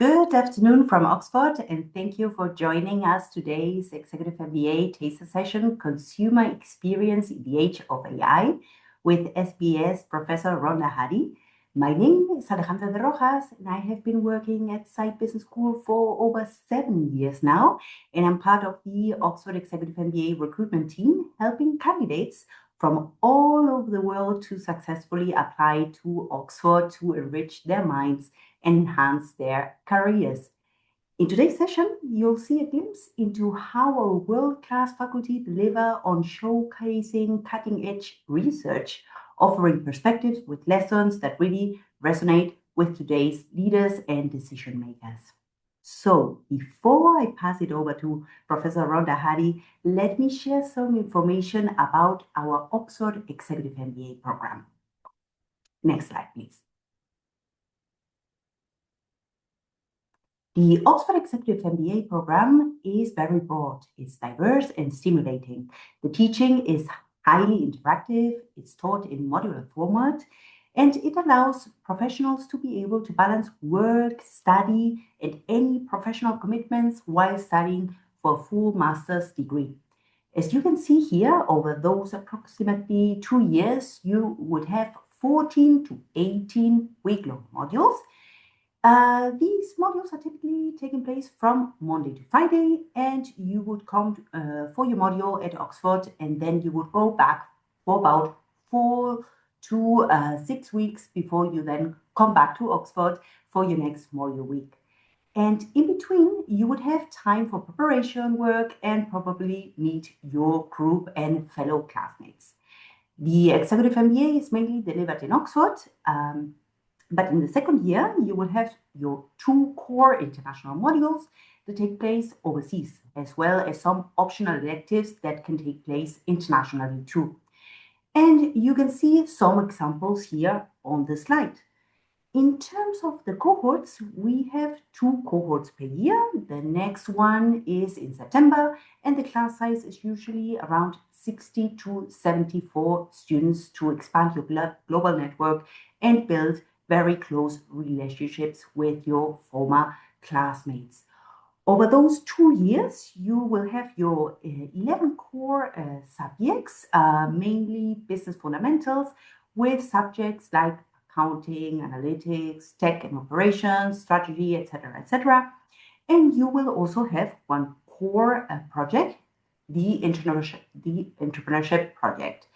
Good afternoon from Oxford, and thank you for joining us today's Executive MBA taster session, Consumer Experience in the Age of AI, with SBS Professor Rhonda Hadi. My name is Alejandra de Rojas, and I have been working at Site Business School for over 7 years now, and I'm part of the Oxford Executive MBA recruitment team, helping candidates from all over the world to successfully apply to Oxford to enrich their minds and enhance their careers. In today's session, you'll see a glimpse into how our world-class faculty deliver on showcasing cutting-edge research, offering perspectives with lessons that really resonate with today's leaders and decision makers. So, before I pass it over to Professor Rhonda Hadi, let me share some information about our Oxford Executive MBA program. Next slide, please. The Oxford Executive MBA program is very broad. It's diverse and stimulating. The teaching is highly interactive. It's taught in modular format, and it allows professionals to be able to balance work, study, and any professional commitments while studying for a full master's degree. As you can see here, over those approximately 2 years, you would have 14 to 18 week-long modules. These modules are typically taking place from Monday to Friday, and you would come for your module at Oxford, and then you would go back for about 4 to 6 weeks before you then come back to Oxford for your next module week. And in between, you would have time for preparation work and probably meet your group and fellow classmates. The Executive MBA is mainly delivered in Oxford. But in the second year, you will have your 2 core international modules that take place overseas, as well as some optional electives that can take place internationally too. And you can see some examples here on the slide. In terms of the cohorts, we have 2 cohorts per year. The next one is in September, and the class size is usually around 60 to 74 students to expand your global network and build very close relationships with your former classmates. Over those 2 years, you will have your 11 core subjects, mainly business fundamentals, with subjects like accounting, analytics, tech and operations, strategy, etc., etc. And you will also have one core project, the entrepreneurship project.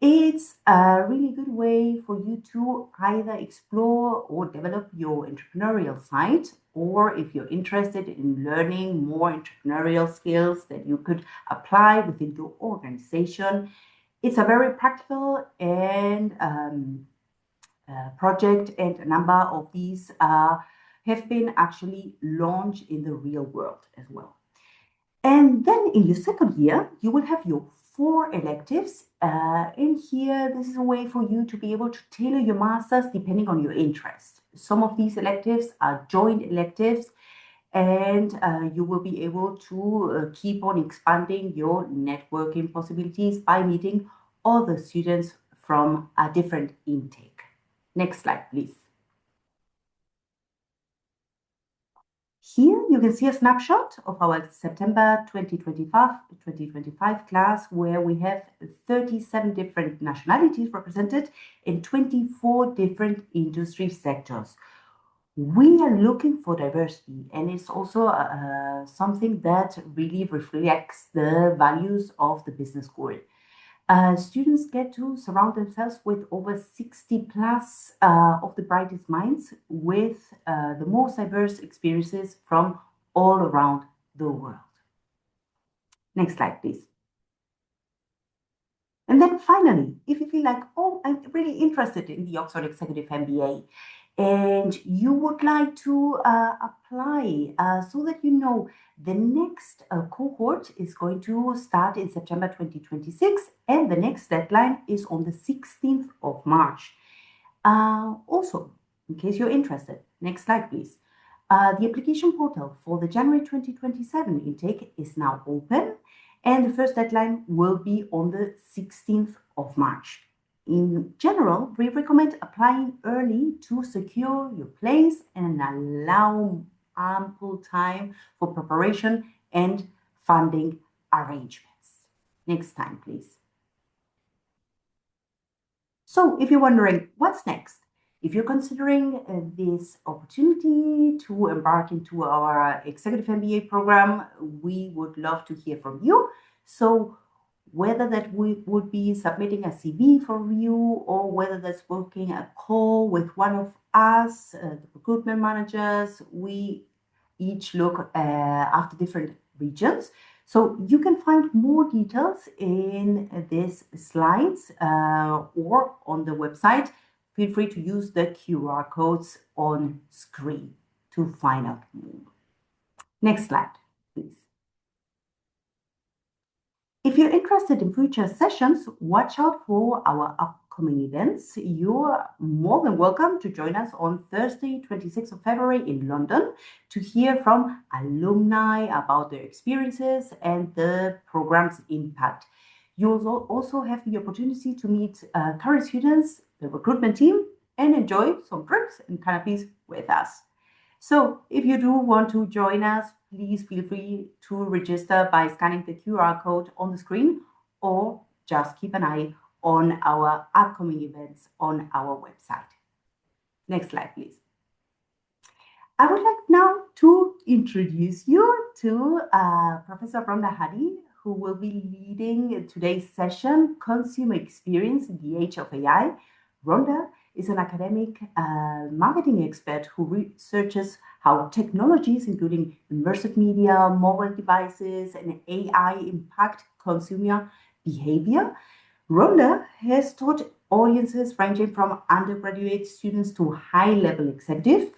It's a really good way for you to either explore or develop your entrepreneurial side, or if you're interested in learning more entrepreneurial skills that you could apply within your organization. It's a very practical and project, and a number of these have been actually launched in the real world as well. And then in your second year, you will have your 4 electives. In here, this is a way for you to be able to tailor your master's depending on your interests. Some of these electives are joint electives, and you will be able to keep on expanding your networking possibilities by meeting other students from a different intake. Next slide, please. Here you can see a snapshot of our September 2025 class, where we have 37 different nationalities represented in 24 different industry sectors. We are looking for diversity, and it's also something that really reflects the values of the business school. Students get to surround themselves with over 60 plus of the brightest minds with the most diverse experiences from all around the world. Next slide, please. And then finally, if you feel like, oh, I'm really interested in the Oxford Executive MBA, and you would like to apply so that you know the next cohort is going to start in September 2026, and the next deadline is on the 16th of March. Also, in case you're interested, next slide, please. The application portal for the January 2027 intake is now open, and the first deadline will be on the 16th of March. In general, we recommend applying early to secure your place and allow ample time for preparation and funding arrangements. Next time, please. So if you're wondering what's next, if you're considering this opportunity to embark into our Executive MBA program, we would love to hear from you. So whether that we would be submitting a CV for review or whether that's booking a call with one of us, the recruitment managers, we each look after different regions. So you can find more details in these slides or on the website. Feel free to use the QR codes on screen to find out more. Next slide, please. If you're interested in future sessions, watch out for our upcoming events. You're more than welcome to join us on Thursday, 26th of February in London to hear from alumni about their experiences and the program's impact. You also have the opportunity to meet current students, the recruitment team, and enjoy some drinks and canapes with us. So if you do want to join us, please feel free to register by scanning the QR code on the screen or just keep an eye on our upcoming events on our website. Next slide, please. I would like now to introduce you to Professor Rhonda Hadi, who will be leading today's session, Consumer Experience in the Age of AI. Rhonda is an academic marketing expert who researches how technologies, including immersive media, mobile devices, and AI impact consumer behavior. Rhonda has taught audiences ranging from undergraduate students to high-level executives.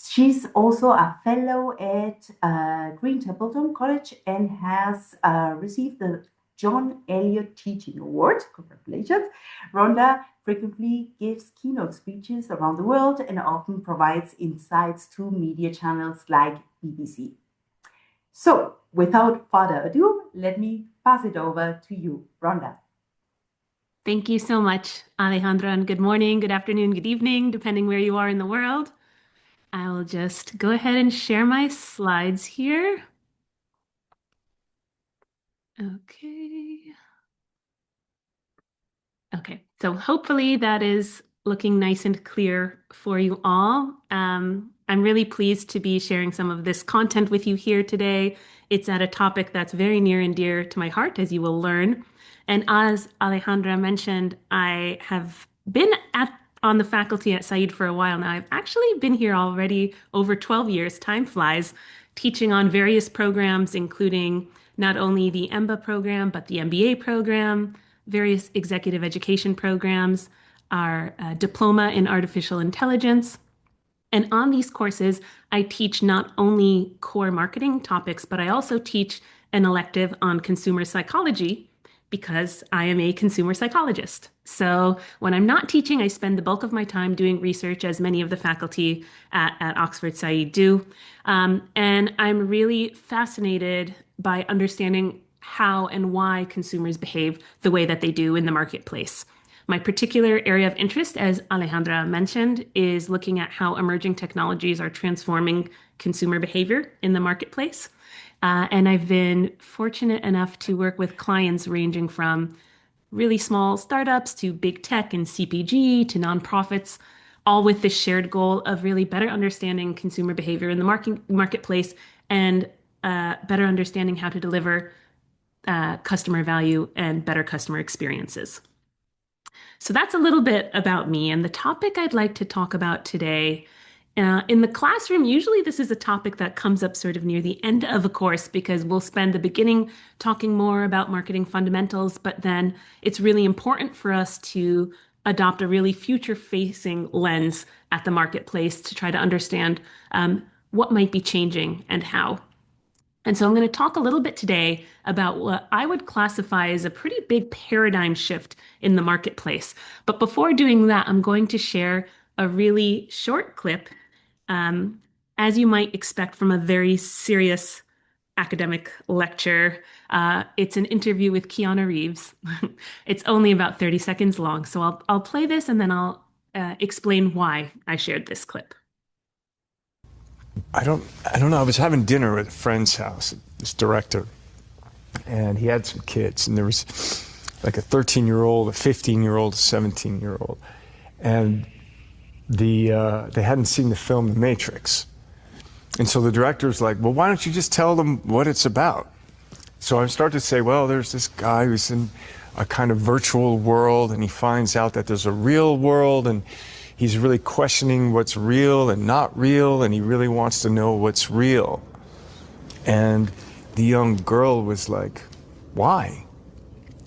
She's also a fellow at Green Templeton College and has received the John Elliott Teaching Award. Congratulations. Rhonda frequently gives keynote speeches around the world and often provides insights to media channels like BBC. So, without further ado, let me pass it over to you, Rhonda. Thank you so much, Alejandra, and good morning, good afternoon, good evening, depending where you are in the world. I will just go ahead and share my slides here. Okay. Okay, so hopefully that is looking nice and clear for you all. I'm really pleased to be sharing some of this content with you here today. It's at a topic that's very near and dear to my heart, as you will learn. And as Alejandra mentioned, I have been on the faculty at Said for a while now. I've actually been here already over 12 years, time flies, teaching on various programs, including not only the EMBA program, but the MBA program, various executive education programs, our diploma in artificial intelligence. And on these courses, I teach not only core marketing topics, but I also teach an elective on consumer psychology because I am a consumer psychologist. So when I'm not teaching, I spend the bulk of my time doing research, as many of the faculty at Oxford Said do. And I'm really fascinated by understanding how and why consumers behave the way that they do in the marketplace. My particular area of interest, as Alejandra mentioned, is looking at how emerging technologies are transforming consumer behavior in the marketplace. And I've been fortunate enough to work with clients ranging from really small startups to big tech and CPG to nonprofits, all with this shared goal of really better understanding consumer behavior in the marketplace and better understanding how to deliver customer value and better customer experiences. So that's a little bit about me and the topic I'd like to talk about today. In the classroom, usually this is a topic that comes up sort of near the end of a course because we'll spend the beginning talking more about marketing fundamentals, but then it's really important for us to adopt a really future-facing lens at the marketplace to try to understand what might be changing and how. And so I'm going to talk a little bit today about what I would classify as a pretty big paradigm shift in the marketplace. But before doing that, I'm going to share a really short clip, as you might expect from a very serious academic lecture. It's an interview with Keanu Reeves. It's only about 30 seconds long. So I'll play this and then I'll explain why I shared this clip. I don't know. I was having dinner at a friend's house, this director, and he had some kids, and there was like a 13-year-old, a 15-year-old, a 17-year-old, and they hadn't seen the film The Matrix. And so the director's like, well, why don't you just tell them what it's about? So I start to say, well, there's this guy who's in a kind of virtual world, and he finds out that there's a real world, and he's really questioning what's real and not real, and he really wants to know what's real. And the young girl was like, why?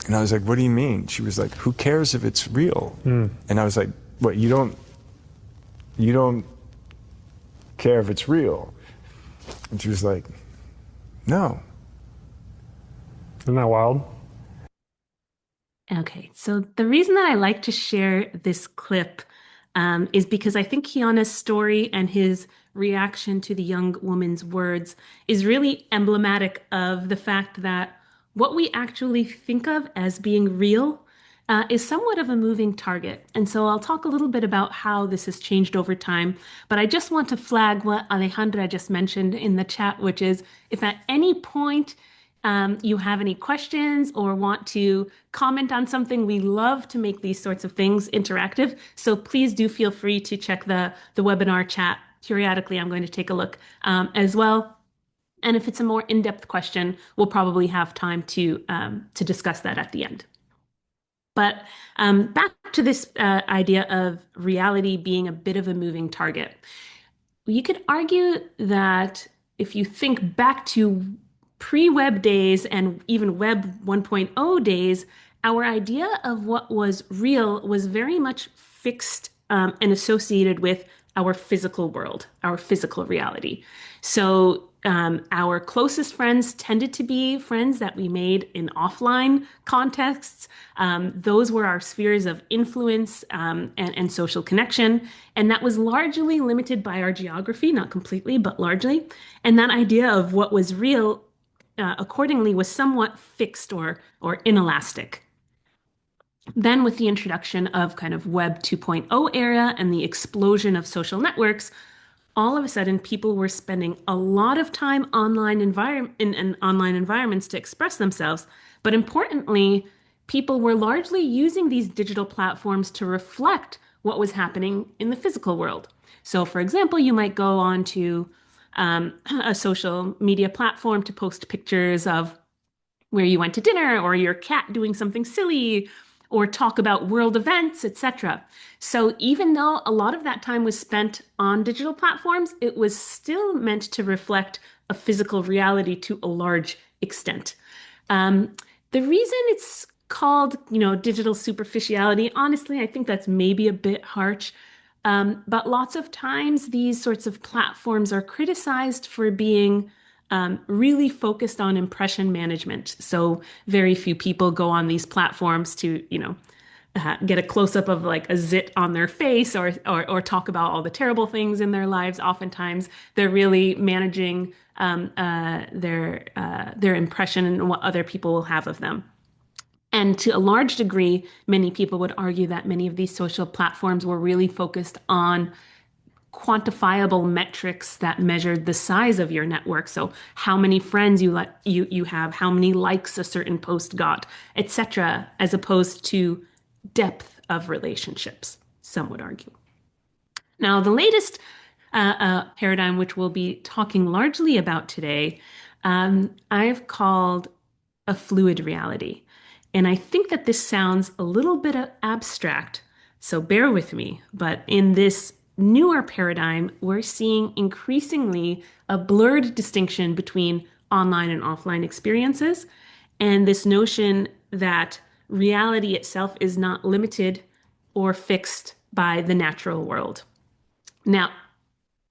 And I was like, what do you mean? She was like, who cares if it's real? And I was like, what, you don't care if it's real? And she was like, no. Isn't that wild? Okay, so the reason that I like to share this clip is because I think Kiana's story and his reaction to the young woman's words is really emblematic of the fact that what we actually think of as being real is somewhat of a moving target. And so I'll talk a little bit about how this has changed over time. But I just want to flag what Alejandra just mentioned in the chat, which is if at any point you have any questions or want to comment on something, we love to make these sorts of things interactive. So please do feel free to check the webinar chat. Periodically, I'm going to take a look as well. And if it's a more in-depth question, we'll probably have time to discuss that at the end. But back to this idea of reality being a bit of a moving target. You could argue that if you think back to pre-web days and even web 1.0 days, our idea of what was real was very much fixed and associated with our physical world, our physical reality. So our closest friends tended to be friends that we made in offline contexts. Those were our spheres of influence and social connection. And that was largely limited by our geography, not completely, but largely. And that idea of what was real accordingly was somewhat fixed or inelastic. Then with the introduction of kind of Web 2.0 era and the explosion of social networks, all of a sudden people were spending a lot of time in online environments to express themselves. But importantly, people were largely using these digital platforms to reflect what was happening in the physical world. So for example, you might go on to a social media platform to post pictures of where you went to dinner or your cat doing something silly or talk about world events, etc. So even though a lot of that time was spent on digital platforms, it was still meant to reflect a physical reality to a large extent. The reason it's called, digital superficiality, honestly, I think that's maybe a bit harsh. But lots of times these sorts of platforms are criticized for being really focused on impression management. So very few people go on these platforms to, get a close-up of like a zit on their face or talk about all the terrible things in their lives. Oftentimes they're really managing their impression and what other people will have of them. And to a large degree, many people would argue that many of these social platforms were really focused on quantifiable metrics that measured the size of your network. So how many friends you have, how many likes a certain post got, etc., as opposed to depth of relationships, some would argue. Now, the latest paradigm, which we'll be talking largely about today, I've called a fluid reality. And I think that this sounds a little bit abstract, so bear with me. But in this newer paradigm, we're seeing increasingly a blurred distinction between online and offline experiences, and this notion that reality itself is not limited or fixed by the natural world. Now,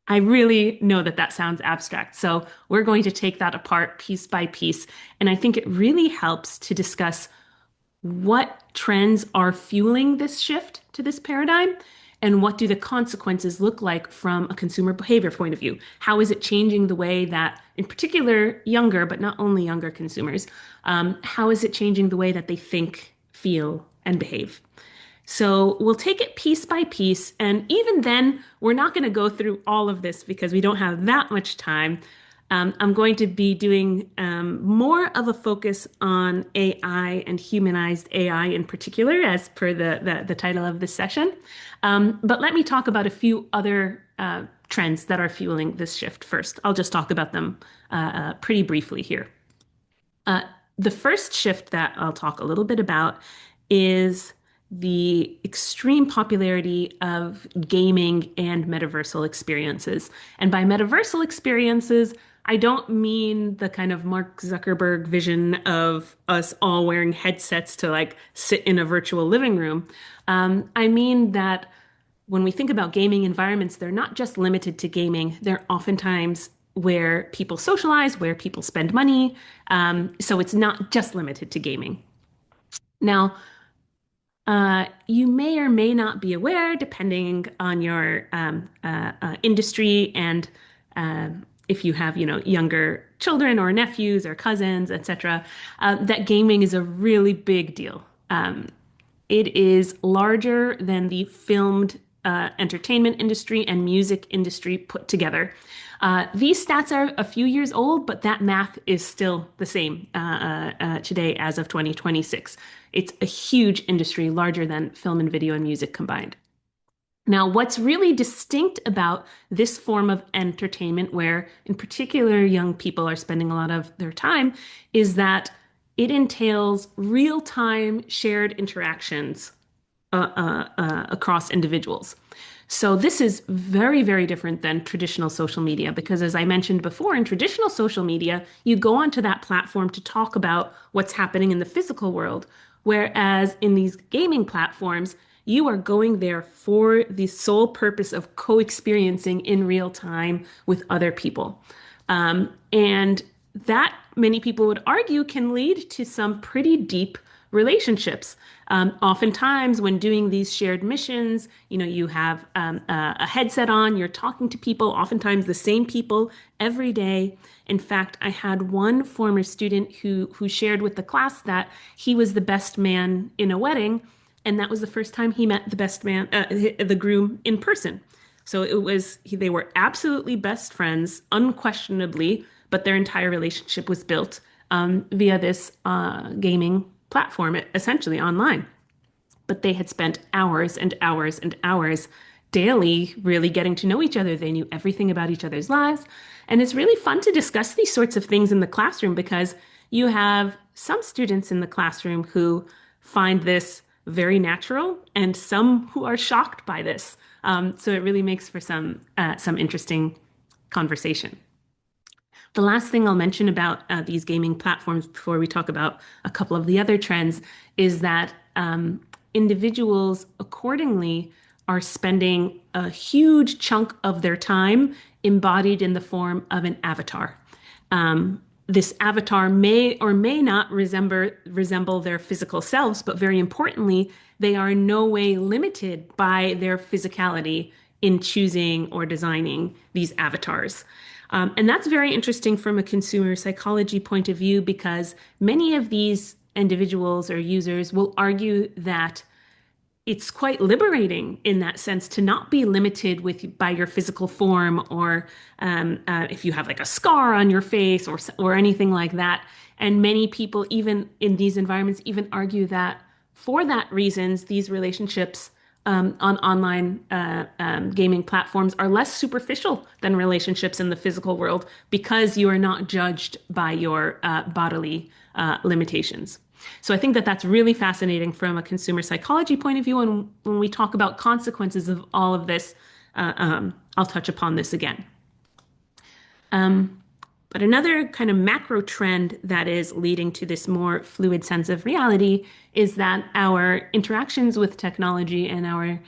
I really know that that sounds abstract, so we're going to take that apart piece by piece, and I think it really helps to discuss what trends are fueling this shift to this paradigm and what do the consequences look like from a consumer behavior point of view? How is it changing the way that, in particular, younger, but not only younger consumers, how is it changing the way that they think, feel, and behave? So we'll take it piece by piece. And even then, we're not going to go through all of this because we don't have that much time. I'm going to be doing more of a focus on AI and humanized AI in particular, as per the title of this session. But let me talk about a few other trends that are fueling this shift first. I'll just talk about them pretty briefly here. The first shift that I'll talk a little bit about is the extreme popularity of gaming and metaversal experiences. And by metaversal experiences, I don't mean the kind of Mark Zuckerberg vision of us all wearing headsets to like sit in a virtual living room. I mean that when we think about gaming environments, they're not just limited to gaming. They're oftentimes where people socialize, where people spend money. So it's not just limited to gaming. Now, you may or may not be aware, depending on your industry and if you have, younger children or nephews or cousins, etc., that gaming is a really big deal. It is larger than the filmed entertainment industry and music industry put together. These stats are a few years old, but that math is still the same today as of 2026. It's a huge industry, larger than film and video and music combined. Now, what's really distinct about this form of entertainment, where in particular young people are spending a lot of their time, is that it entails real-time shared interactions across individuals. So this is very, very different than traditional social media because, as I mentioned before, in traditional social media, you go onto that platform to talk about what's happening in the physical world, whereas in these gaming platforms, you are going there for the sole purpose of co-experiencing in real time with other people. And that, many people would argue, can lead to some pretty deep relationships. Oftentimes, when doing these shared missions, you have a headset on, you're talking to people, oftentimes the same people every day. In fact, I had one former student who shared with the class that he was the best man in a wedding, and that was the first time he met the best man, the groom, in person. So they were absolutely best friends, unquestionably, but their entire relationship was built via this gaming platform, essentially online. But they had spent hours and hours and hours daily really getting to know each other. They knew everything about each other's lives. And it's really fun to discuss these sorts of things in the classroom because you have some students in the classroom who find this very natural and some who are shocked by this. So it really makes for some interesting conversation. The last thing I'll mention about these gaming platforms before we talk about a couple of the other trends is that individuals accordingly are spending a huge chunk of their time embodied in the form of an avatar. This avatar may or may not resemble their physical selves, but very importantly, they are in no way limited by their physicality in choosing or designing these avatars. And that's very interesting from a consumer psychology point of view because many of these individuals or users will argue that it's quite liberating in that sense to not be limited by your physical form or if you have like a scar on your face or anything like that. And many people, even in these environments, even argue that for that reasons, these relationships on online gaming platforms are less superficial than relationships in the physical world because you are not judged by your bodily limitations. So I think that that's really fascinating from a consumer psychology point of view. And when we talk about consequences of all of this, I'll touch upon this again. But another kind of macro trend that is leading to this more fluid sense of reality is that our interactions with technology and our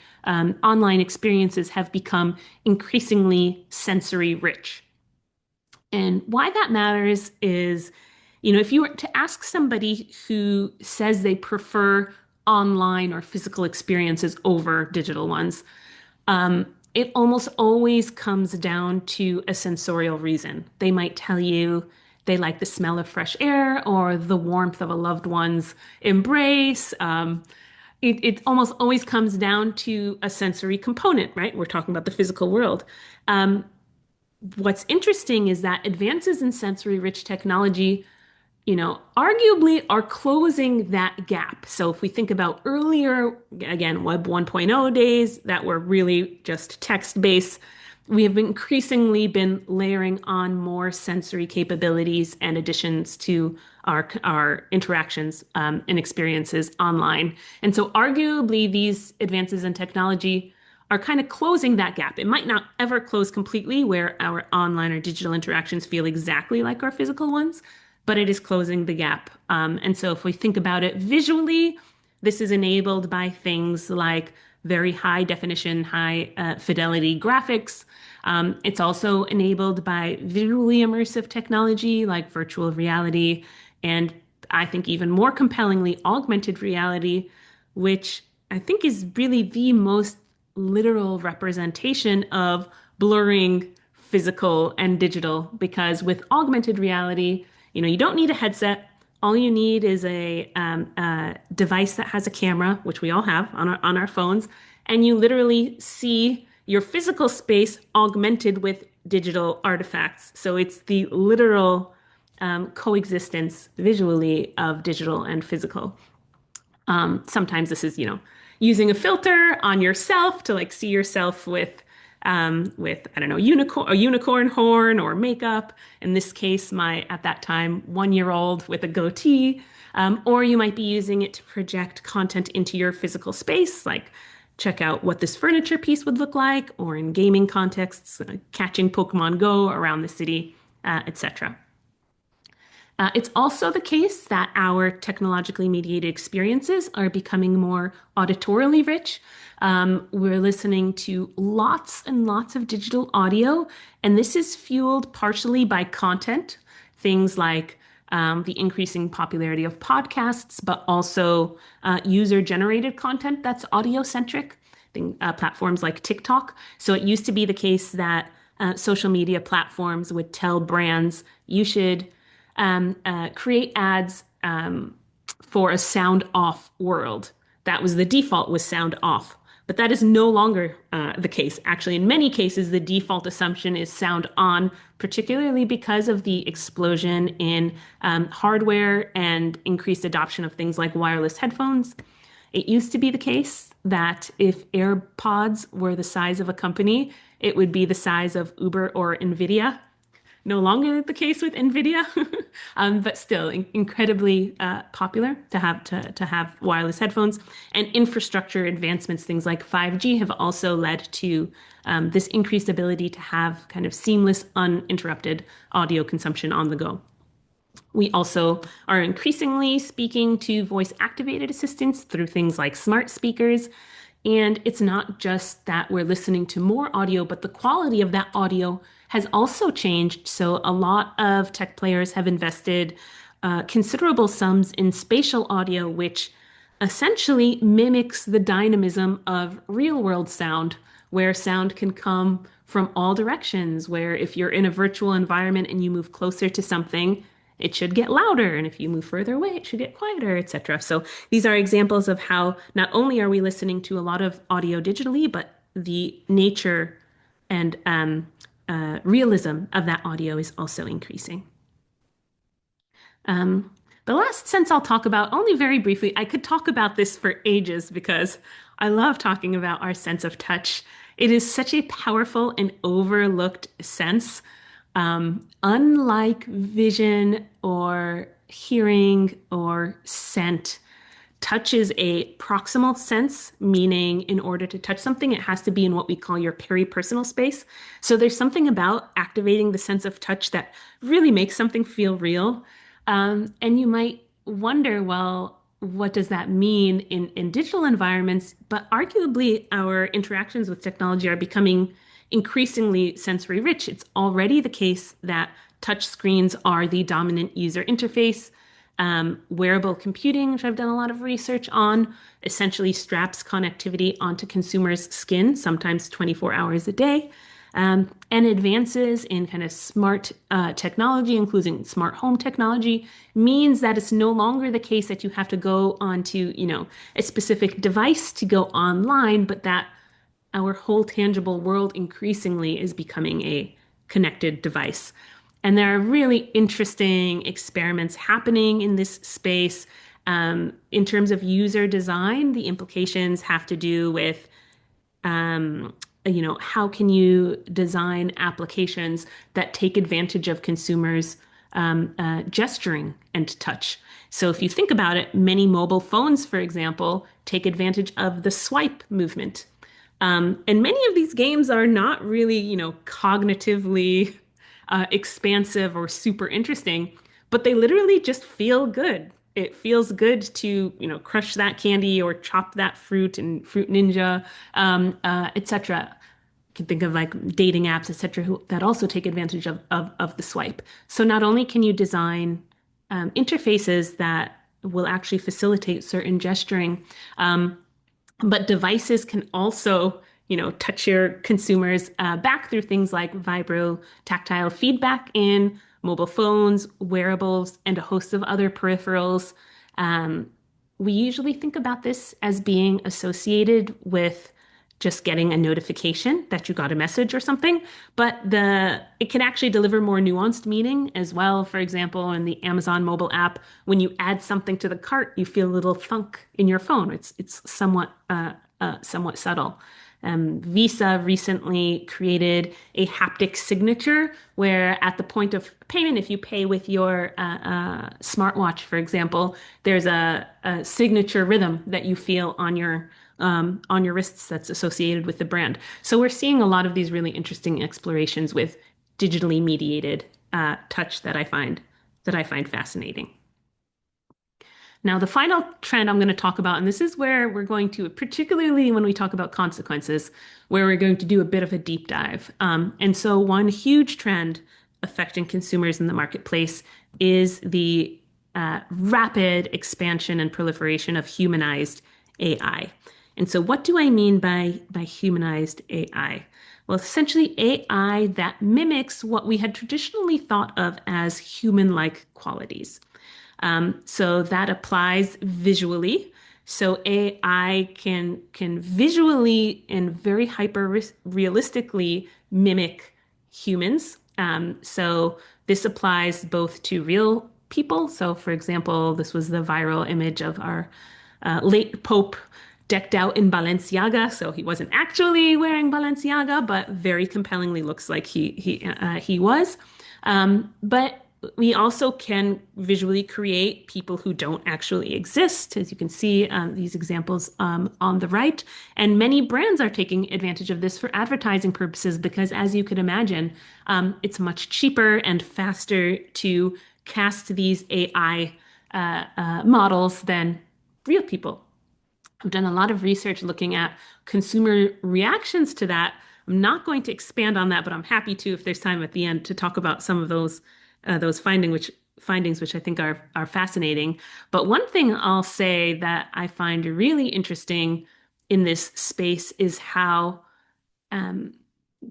online experiences have become increasingly sensory rich. And why that matters is, if you were to ask somebody who says they prefer online or physical experiences over digital ones, it almost always comes down to a sensorial reason. They might tell you they like the smell of fresh air or the warmth of a loved one's embrace. it almost always comes down to a sensory component, right? We're talking about the physical world. Um, what's interesting is that advances in sensory rich technology, arguably are closing that gap. So if we think about earlier, again, Web 1.0 days that were really just text-based, we have increasingly been layering on more sensory capabilities and additions to our interactions and experiences online. And so arguably these advances in technology are kind of closing that gap. It might not ever close completely where our online or digital interactions feel exactly like our physical ones, but it is closing the gap. And so if we think about it visually, this is enabled by things like very high definition, high fidelity graphics. It's also enabled by visually immersive technology like virtual reality, and I think even more compellingly, augmented reality, which I think is really the most literal representation of blurring physical and digital, because with augmented reality, you don't need a headset. All you need is a device that has a camera, which we all have on our phones, and you literally see your physical space augmented with digital artifacts. So it's the literal coexistence visually of digital and physical. Sometimes this is, using a filter on yourself to like see yourself with I don't know, a unicorn horn or makeup. In this case, my at that time 1-year-old with a goatee. Or you might be using it to project content into your physical space, like check out what this furniture piece would look like, or in gaming contexts, catching Pokemon Go around the city, etc. It's also the case that our technologically mediated experiences are becoming more auditorily rich. We're listening to lots and lots of digital audio, and this is fueled partially by content, things like the increasing popularity of podcasts, but also user-generated content that's audio-centric, platforms like TikTok. So it used to be the case that social media platforms would tell brands, you should create ads for a sound off world. That was the default, was sound off. But that is no longer the case. Actually, in many cases, the default assumption is sound on, particularly because of the explosion in hardware and increased adoption of things like wireless headphones. It used to be the case that if AirPods were the size of a company, it would be the size of Uber or NVIDIA. No longer the case with NVIDIA, but still incredibly popular to have wireless headphones. And infrastructure advancements, things like 5G, have also led to this increased ability to have kind of seamless, uninterrupted audio consumption on the go. We also are increasingly speaking to voice-activated assistants through things like smart speakers. And it's not just that we're listening to more audio, but the quality of that audio has also changed. So a lot of tech players have invested considerable sums in spatial audio, which essentially mimics the dynamism of real-world sound, where sound can come from all directions, where if you're in a virtual environment and you move closer to something, it should get louder. And if you move further away, it should get quieter, etc. So these are examples of how not only are we listening to a lot of audio digitally, but the nature and realism of that audio is also increasing. The last sense I'll talk about, only very briefly, I could talk about this for ages because I love talking about our sense of touch. It is such a powerful and overlooked sense. Unlike vision or hearing or scent, touch is a proximal sense, meaning in order to touch something, it has to be in what we call your peripersonal space. So there's something about activating the sense of touch that really makes something feel real. And you might wonder, well, what does that mean in digital environments? But arguably, our interactions with technology are becoming increasingly sensory rich. It's already the case that touch screens are the dominant user interface. Wearable computing, which I've done a lot of research on, essentially straps connectivity onto consumers' skin, sometimes 24 hours a day. And advances in kind of smart technology, including smart home technology, means that it's no longer the case that you have to go onto, a specific device to go online, but that our whole tangible world increasingly is becoming a connected device. And there are really interesting experiments happening in this space. In terms of user design, the implications have to do with how can you design applications that take advantage of consumers' gesturing and touch. So if you think about it, many mobile phones, for example, take advantage of the swipe movement. And many of these games are not really, cognitively expansive or super interesting, but they literally just feel good. It feels good to, crush that candy or chop that fruit and Fruit Ninja, etc. Can think of like dating apps, etc., that also take advantage of the swipe. So not only can you design interfaces that will actually facilitate certain gesturing, but devices can also, touch your consumers back through things like vibro tactile feedback in mobile phones, wearables, and a host of other peripherals. We usually think about this as being associated with just getting a notification that you got a message or something, but it can actually deliver more nuanced meaning as well. For example, in the Amazon mobile app, when you add something to the cart, you feel a little thunk in your phone. It's somewhat subtle. Visa recently created a haptic signature where at the point of payment, if you pay with your smartwatch, for example, there's a signature rhythm that you feel on your wrists that's associated with the brand. So we're seeing a lot of these really interesting explorations with digitally mediated touch that I find fascinating. Now, the final trend I'm going to talk about, and this is where we're going to, particularly when we talk about consequences, where we're going to do a bit of a deep dive. And so one huge trend affecting consumers in the marketplace is the rapid expansion and proliferation of humanized AI. And so what do I mean by humanized AI? Well, essentially AI that mimics what we had traditionally thought of as human-like qualities. So that applies visually. So AI can visually and very hyper realistically mimic humans. So this applies both to real people. So for example, this was the viral image of our late Pope decked out in Balenciaga. So he wasn't actually wearing Balenciaga, but very compellingly looks like he was. But we also can visually create people who don't actually exist, as you can see these examples on the right. And many brands are taking advantage of this for advertising purposes because, as you could imagine, it's much cheaper and faster to cast these AI models than real people. I've done a lot of research looking at consumer reactions to that. I'm not going to expand on that, but I'm happy to, if there's time at the end, to talk about some of those findings, which I think are fascinating. But one thing I'll say that I find really interesting in this space is how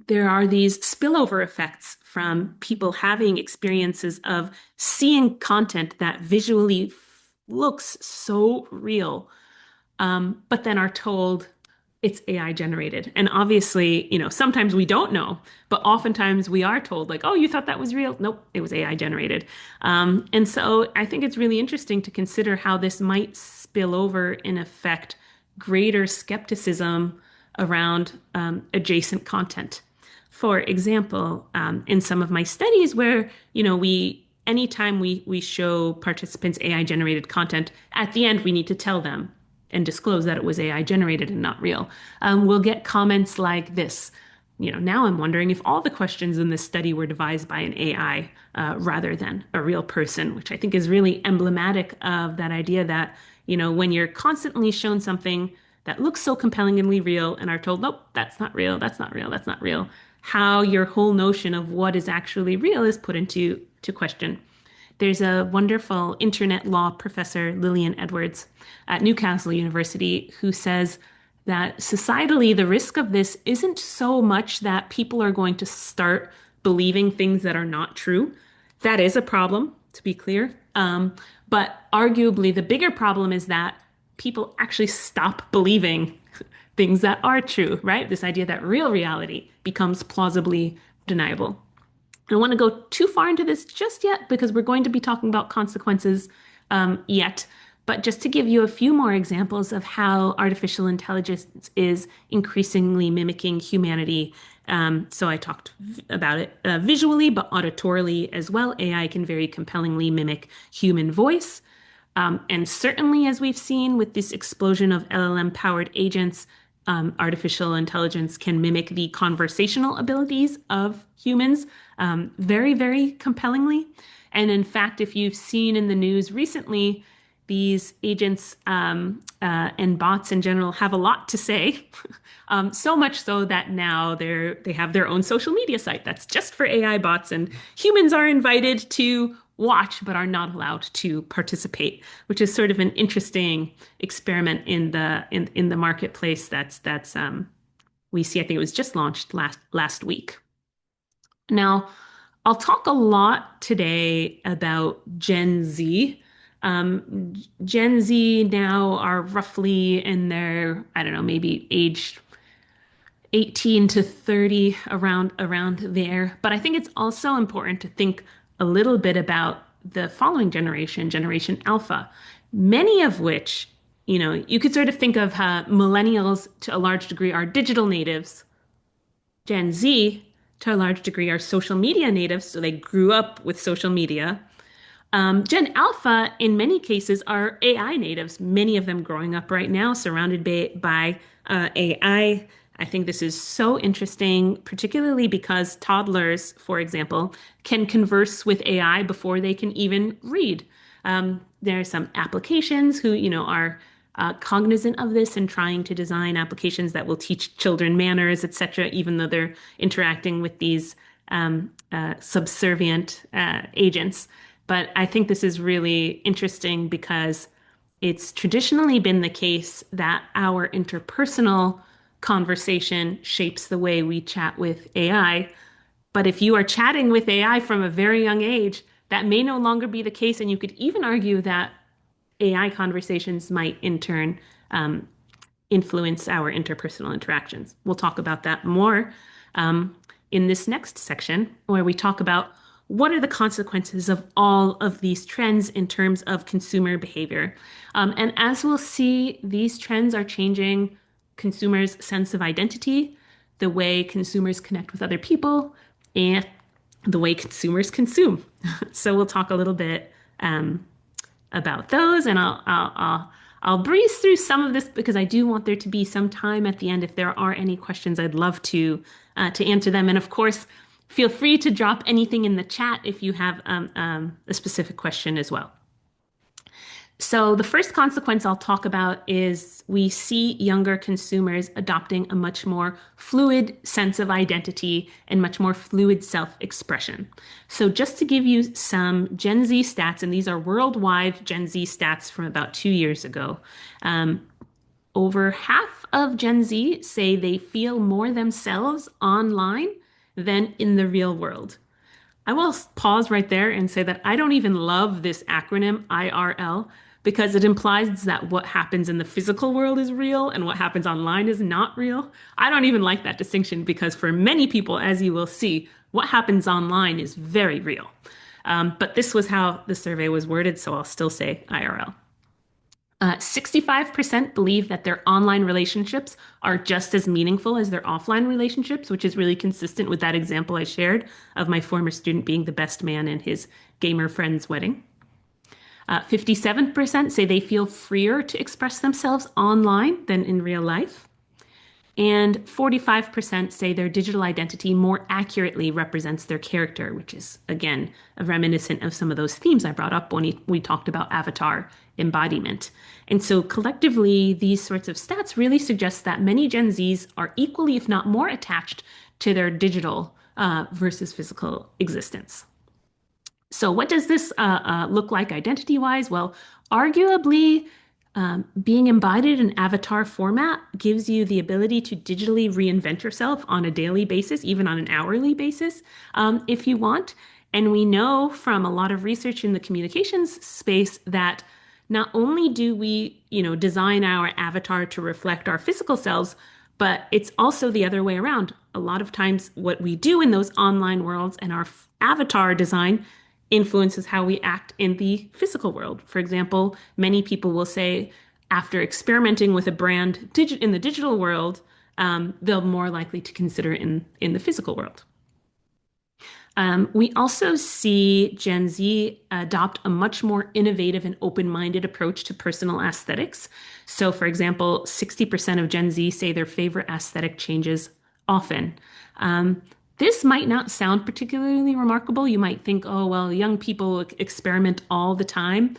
there are these spillover effects from people having experiences of seeing content that visually looks so real, but then are told it's AI generated. And obviously, sometimes we don't know, but oftentimes we are told like, oh, you thought that was real? Nope, it was AI generated. And so I think it's really interesting to consider how this might spill over and affect greater skepticism around adjacent content. For example, in some of my studies where, anytime we show participants AI generated content, at the end, we need to tell them and disclose that it was AI generated and not real. We'll get comments like this. Now I'm wondering if all the questions in this study were devised by an AI rather than a real person, which I think is really emblematic of that idea that, when you're constantly shown something that looks so compellingly real and are told, nope, that's not real, that's not real, that's not real, how your whole notion of what is actually real is put into question. There's a wonderful internet law professor, Lillian Edwards, at Newcastle University, who says that societally, the risk of this isn't so much that people are going to start believing things that are not true. That is a problem, to be clear. But arguably, the bigger problem is that people actually stop believing things that are true, right? This idea that real reality becomes plausibly deniable. I don't want to go too far into this just yet because we're going to be talking about consequences yet. But just to give you a few more examples of how artificial intelligence is increasingly mimicking humanity. So I talked about it visually, but auditorily as well. AI can very compellingly mimic human voice. And certainly, as we've seen with this explosion of LLM-powered agents, artificial intelligence can mimic the conversational abilities of humans very, very compellingly. And in fact, if you've seen in the news recently, these agents and bots in general have a lot to say, so much so that now they have their own social media site that's just for AI bots, and humans are invited to watch but are not allowed to participate, which is sort of an interesting experiment in the marketplace. That's we see. I think it was just launched last week. Now, I'll talk a lot today about Gen Z. Gen Z now are roughly in their, I don't know, maybe age 18 to 30, around there. But I think it's also important to think a little bit about the following generation, Generation Alpha, many of which, you could sort of think of millennials to a large degree are digital natives. Gen Z, to a large degree, are social media natives, so they grew up with social media. Gen Alpha, in many cases, are AI natives, many of them growing up right now surrounded by AI. I think this is so interesting, particularly because toddlers, for example, can converse with AI before they can even read. There are some applications who, are cognizant of this and trying to design applications that will teach children manners, etc., even though they're interacting with these subservient agents. But I think this is really interesting because it's traditionally been the case that our interpersonal conversation shapes the way we chat with AI. But if you are chatting with AI from a very young age, that may no longer be the case. And you could even argue that AI conversations might in turn influence our interpersonal interactions. We'll talk about that more in this next section, where we talk about what are the consequences of all of these trends in terms of consumer behavior. And as we'll see, these trends are changing consumers' sense of identity, the way consumers connect with other people, and the way consumers consume. So we'll talk a little bit about those, and I'll breeze through some of this because I do want there to be some time at the end. If there are any questions, I'd love to answer them. And of course, feel free to drop anything in the chat if you have a specific question as well. So the first consequence I'll talk about is we see younger consumers adopting a much more fluid sense of identity and much more fluid self-expression. So just to give you some Gen Z stats, and these are worldwide Gen Z stats from about 2 years ago, over half of Gen Z say they feel more themselves online than in the real world. I will pause right there and say that I don't even love this acronym IRL because it implies that what happens in the physical world is real and what happens online is not real. I don't even like that distinction because for many people, as you will see, what happens online is very real. But this was how the survey was worded, so I'll still say IRL. 65% believe that their online relationships are just as meaningful as their offline relationships, which is really consistent with that example I shared of my former student being the best man in his gamer friend's wedding. 57% say they feel freer to express themselves online than in real life. And 45% say their digital identity more accurately represents their character, which is, again, reminiscent of some of those themes I brought up when we talked about avatar embodiment. And so collectively, these sorts of stats really suggest that many Gen Zs are equally, if not more, attached to their digital versus physical existence. So what does this look like identity-wise? Well, arguably, Being embodied in avatar format gives you the ability to digitally reinvent yourself on a daily basis, even on an hourly basis, if you want. And we know from a lot of research in the communications space that not only do we, design our avatar to reflect our physical selves, but it's also the other way around. A lot of times, what we do in those online worlds and our avatar design influences how we act in the physical world. For example, many people will say after experimenting with a brand in the digital world, they're more likely to consider it in the physical world. We also see Gen Z adopt a much more innovative and open-minded approach to personal aesthetics. So, for example, 60% of Gen Z say their favorite aesthetic changes often. This might not sound particularly remarkable. You might think, oh, well, young people experiment all the time.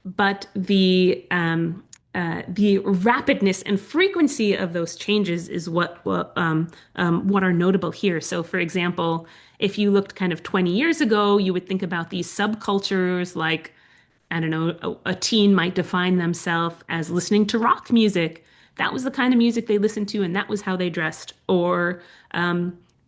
But the rapidness and frequency of those changes is what are notable here. So, for example, if you looked kind of 20 years ago, you would think about these subcultures like, I don't know, a teen might define themselves as listening to rock music. That was the kind of music they listened to, and that was how they dressed. Or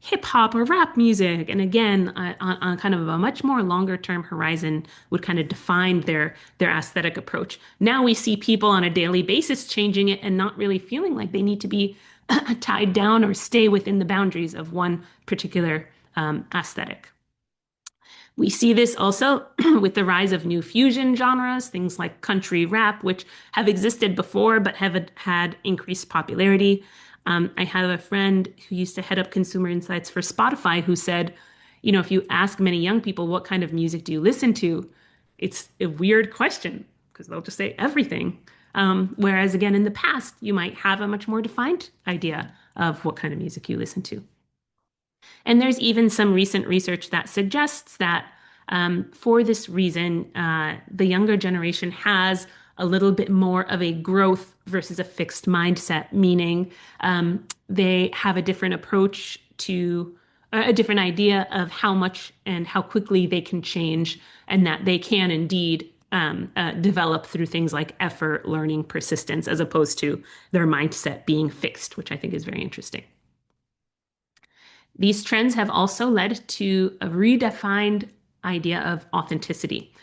hip hop or rap music. And again, on kind of a much more longer term horizon, would kind of define their aesthetic approach. Now we see people on a daily basis changing it and not really feeling like they need to be tied down or stay within the boundaries of one particular aesthetic. We see this also with the rise of new fusion genres, things like country rap, which have existed before but have had increased popularity. I have a friend who used to head up consumer insights for Spotify who said, if you ask many young people, what kind of music do you listen to? It's a weird question because they'll just say everything. Whereas again, in the past, you might have a much more defined idea of what kind of music you listen to. And there's even some recent research that suggests that for this reason, the younger generation has a little bit more of a growth versus a fixed mindset, meaning they have a different approach to a different idea of how much and how quickly they can change, and that they can indeed develop through things like effort, learning, persistence, as opposed to their mindset being fixed, which I think is very interesting. These trends have also led to a redefined idea of authenticity.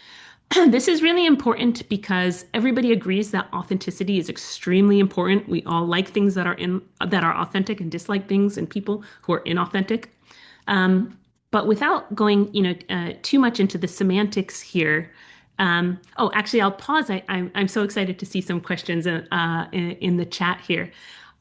This is really important because everybody agrees that authenticity is extremely important. We all like things that are authentic and dislike things and people who are inauthentic. But without going, too much into the semantics here. Actually, I'll pause. I'm so excited to see some questions in the chat here.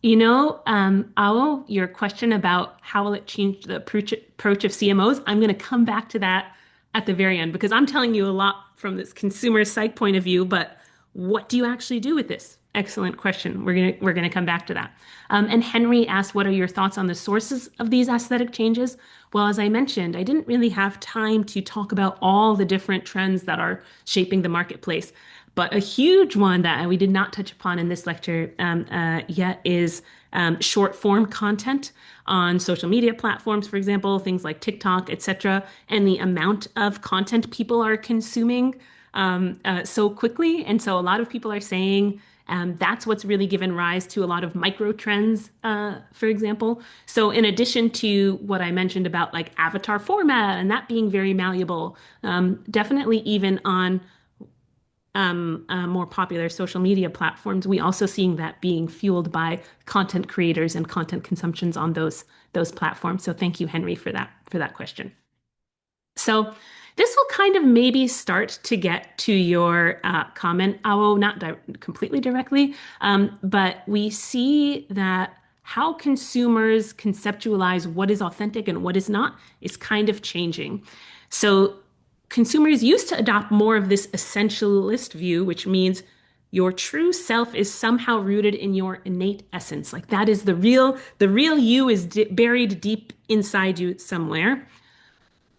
Ao, your question about how will it change the approach of CMOs, I'm going to come back to that at the very end because I'm telling you a lot from this consumer psych point of view, but what do you actually do with this? Excellent question. We're gonna come back to that. And Henry asked, what are your thoughts on the sources of these aesthetic changes? Well, as I mentioned, I didn't really have time to talk about all the different trends that are shaping the marketplace. But a huge one that we did not touch upon in this lecture yet is short form content on social media platforms, for example, things like TikTok, etc., and the amount of content people are consuming so quickly. And so a lot of people are saying that's what's really given rise to a lot of micro trends, for example. So in addition to what I mentioned about like avatar format and that being very malleable, definitely even on more popular social media platforms, we also seeing that being fueled by content creators and content consumptions on those platforms. So thank you, Henry, for that question. So this will kind of maybe start to get to your comment, Awo, not completely directly, but we see that how consumers conceptualize what is authentic and what is not is kind of changing. So consumers used to adopt more of this essentialist view, which means your true self is somehow rooted in your innate essence. Like that is the real you is buried deep inside you somewhere.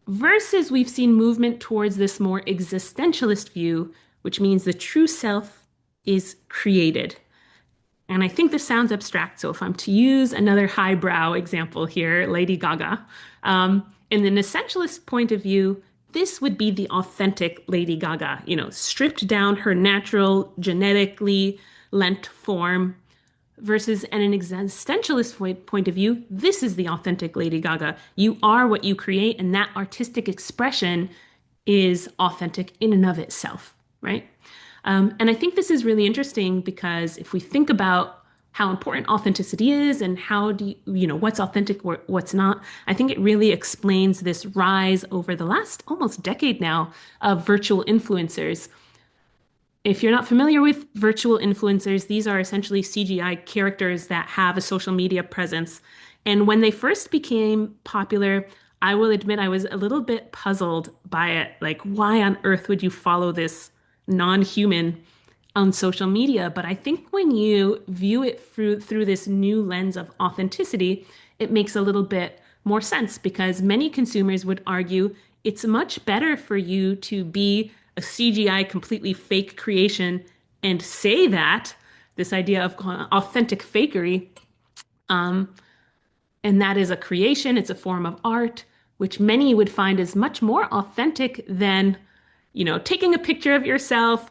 Versus we've seen movement towards this more existentialist view, which means the true self is created. And I think this sounds abstract. So if I'm to use another highbrow example here, Lady Gaga, in an essentialist point of view, this would be the authentic Lady Gaga, stripped down her natural, genetically lent form, versus in an existentialist point of view, this is the authentic Lady Gaga. You are what you create, and that artistic expression is authentic in and of itself, right? And I think this is really interesting because if we think about how important authenticity is and how do what's authentic, what's not, I think it really explains this rise over the last almost decade now of virtual influencers. If you're not familiar with virtual influencers, these are essentially CGI characters that have a social media presence. And when they first became popular, I will admit I was a little bit puzzled by it. Like, why on earth would you follow this non-human on social media? But I think when you view it through this new lens of authenticity, it makes a little bit more sense because many consumers would argue it's much better for you to be a CGI completely fake creation and say that, this idea of authentic fakery, and that is a creation, it's a form of art, which many would find is much more authentic than, taking a picture of yourself,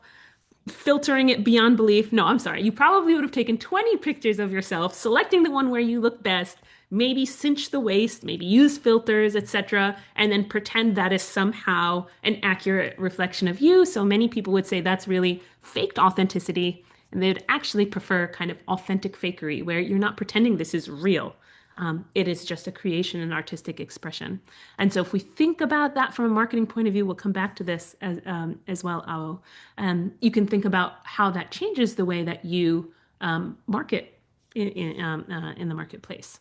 filtering it beyond belief. No, I'm sorry. You probably would have taken 20 pictures of yourself, selecting the one where you look best, maybe cinch the waist, maybe use filters, etc., and then pretend that is somehow an accurate reflection of you. So many people would say that's really faked authenticity, and they'd actually prefer kind of authentic fakery, where you're not pretending this is real. It is just a creation and artistic expression. And so if we think about that from a marketing point of view, we'll come back to this as well, Ao. You can think about how that changes the way that you market in the marketplace.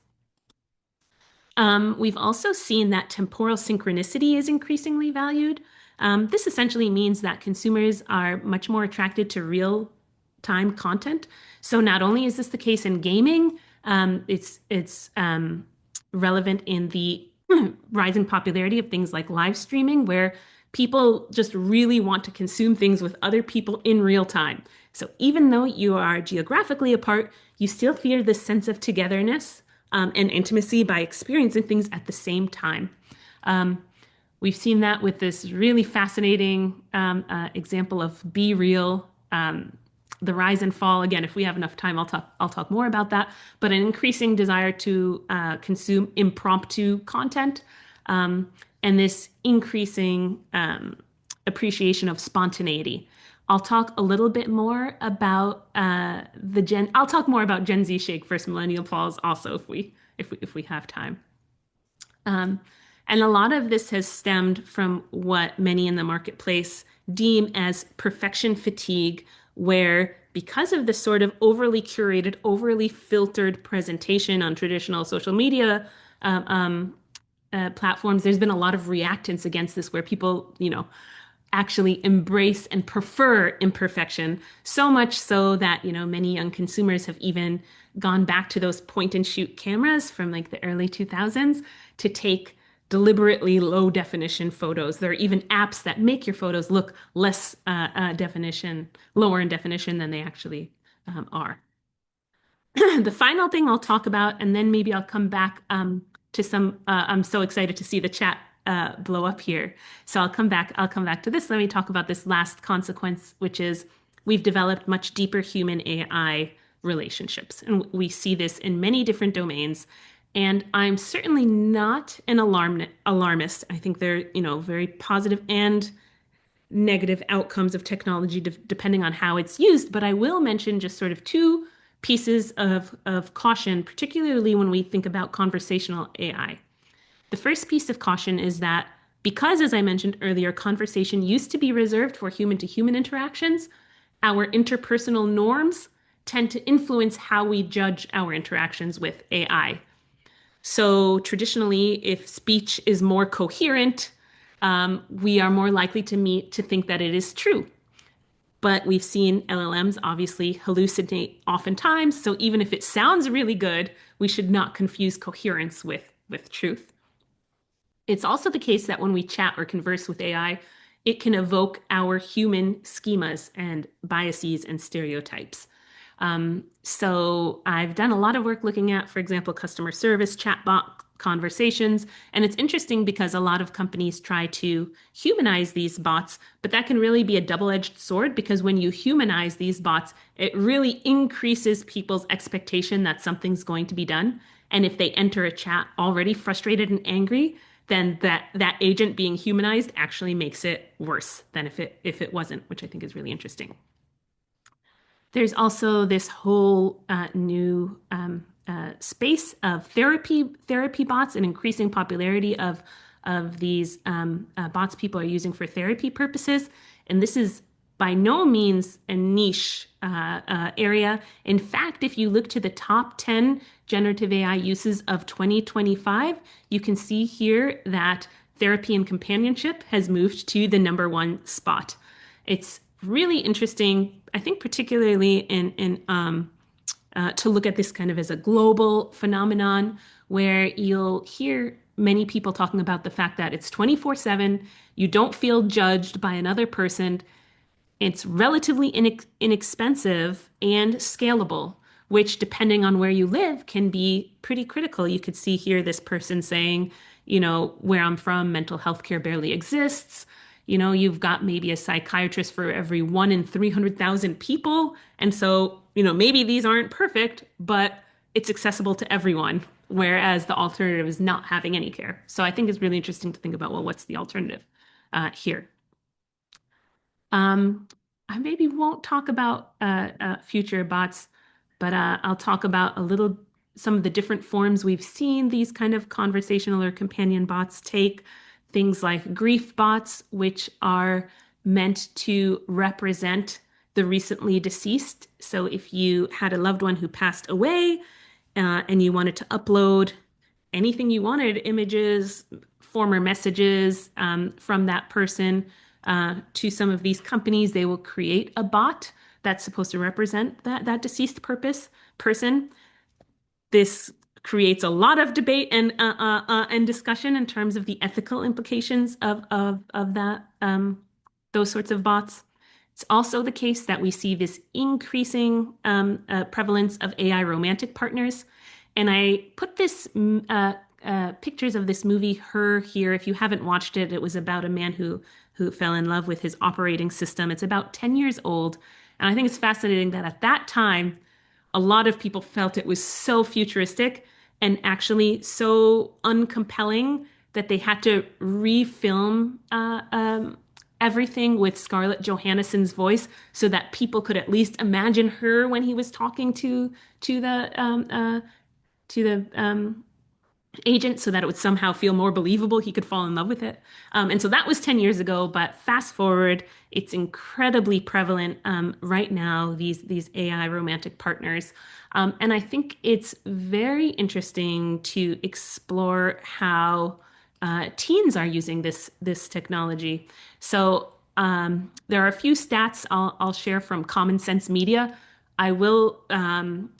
We've also seen that temporal synchronicity is increasingly valued. This essentially means that consumers are much more attracted to real-time content. So not only is this the case in gaming, it's relevant in the rising popularity of things like live streaming, where people just really want to consume things with other people in real time. So even though you are geographically apart, you still feel this sense of togetherness and intimacy by experiencing things at the same time. We've seen that with this really fascinating example of Be Real, the rise and fall. Again, if we have enough time, I'll talk more about that. But an increasing desire to consume impromptu content, and this increasing appreciation of spontaneity. I'll talk a little bit more about I'll talk more about Gen Z Shake versus Millennial Pause also if we have time. And a lot of this has stemmed from what many in the marketplace deem as perfection fatigue, where because of this sort of overly curated, overly filtered presentation on traditional social media platforms, there's been a lot of reactance against this, where people, actually embrace and prefer imperfection, so much so that, many young consumers have even gone back to those point and shoot cameras from like the early 2000s to take deliberately low definition photos. There are even apps that make your photos look less lower in definition than they actually are. The final thing I'll talk about, and then maybe I'll come back to some, I'm so excited to see the chat blow up here. So I'll come back to this. Let me talk about this last consequence, which is we've developed much deeper human AI relationships. And we see this in many different domains. And I'm certainly not an alarmist. I think there are, very positive and negative outcomes of technology depending on how it's used. But I will mention just sort of two pieces of caution, particularly when we think about conversational AI. The first piece of caution is that because, as I mentioned earlier, conversation used to be reserved for human-to-human interactions, our interpersonal norms tend to influence how we judge our interactions with AI. So traditionally, if speech is more coherent, we are more likely to think that it is true. But we've seen LLMs obviously hallucinate oftentimes. So even if it sounds really good, we should not confuse coherence with truth. It's also the case that when we chat or converse with AI, it can evoke our human schemas and biases and stereotypes. So I've done a lot of work looking at, for example, customer service conversations. And it's interesting because a lot of companies try to humanize these bots, but that can really be a double-edged sword because when you humanize these bots, it really increases people's expectation that something's going to be done. And if they enter a chat already frustrated and angry, then that agent being humanized actually makes it worse than if it wasn't, which I think is really interesting. There's also this whole new space of therapy bots, and increasing popularity of these bots people are using for therapy purposes. And this is by no means a niche area. In fact, if you look to the top 10 generative AI uses of 2025, you can see here that therapy and companionship has moved to the #1 spot. It's really interesting, I think, particularly to look at this kind of as a global phenomenon where you'll hear many people talking about the fact that it's 24/7, you don't feel judged by another person, it's relatively inexpensive and scalable, which, depending on where you live, can be pretty critical. You could see here this person saying, where I'm from, mental health care barely exists. You've got maybe a psychiatrist for every 1 in 300,000 people. And so, maybe these aren't perfect, but it's accessible to everyone, whereas the alternative is not having any care. So I think it's really interesting to think about, well, what's the alternative here? I maybe won't talk about future bots, but I'll talk about some of the different forms we've seen these kind of conversational or companion bots take. Things like grief bots, which are meant to represent the recently deceased. So if you had a loved one who passed away and you wanted to upload anything you wanted, images, former messages from that person to some of these companies, they will create a bot that's supposed to represent that deceased person. This creates a lot of debate and discussion in terms of the ethical implications of that those sorts of bots. It's also the case that we see this increasing prevalence of AI romantic partners. And I put this pictures of this movie, Her, here. If you haven't watched it, it was about a man who fell in love with his operating system. It's about 10 years old. And I think it's fascinating that at that time, a lot of people felt it was so futuristic and actually so uncompelling that they had to refilm everything with Scarlett Johansson's voice so that people could at least imagine her when he was talking to the agent, so that it would somehow feel more believable. He could fall in love with it. And so that was 10 years ago, but fast forward, it's incredibly prevalent right now, these AI romantic partners. And I think it's very interesting to explore how teens are using this technology. So there are a few stats I'll share from Common Sense Media. I will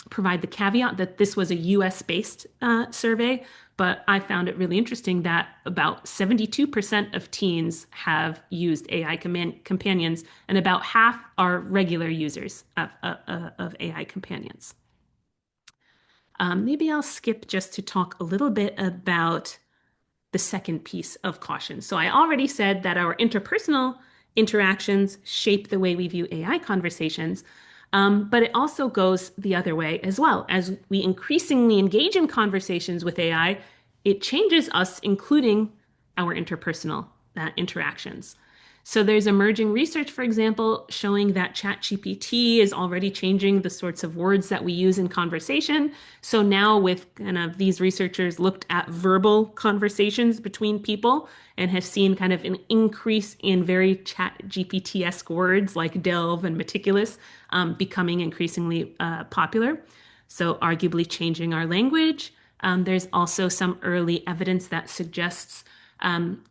provide the caveat that this was a US-based survey, but I found it really interesting that about 72% of teens have used AI companions, and about half are regular users of AI companions. Maybe I'll skip just to talk a little bit about the second piece of caution. So I already said that our interpersonal interactions shape the way we view AI conversations. But it also goes the other way as well. As we increasingly engage in conversations with AI, it changes us, including our interpersonal interactions. So there's emerging research, for example, showing that ChatGPT is already changing the sorts of words that we use in conversation. So now with kind of these researchers looked at verbal conversations between people and have seen kind of an increase in very ChatGPT-esque words like delve and meticulous becoming increasingly popular. So arguably changing our language. There's also some early evidence that suggests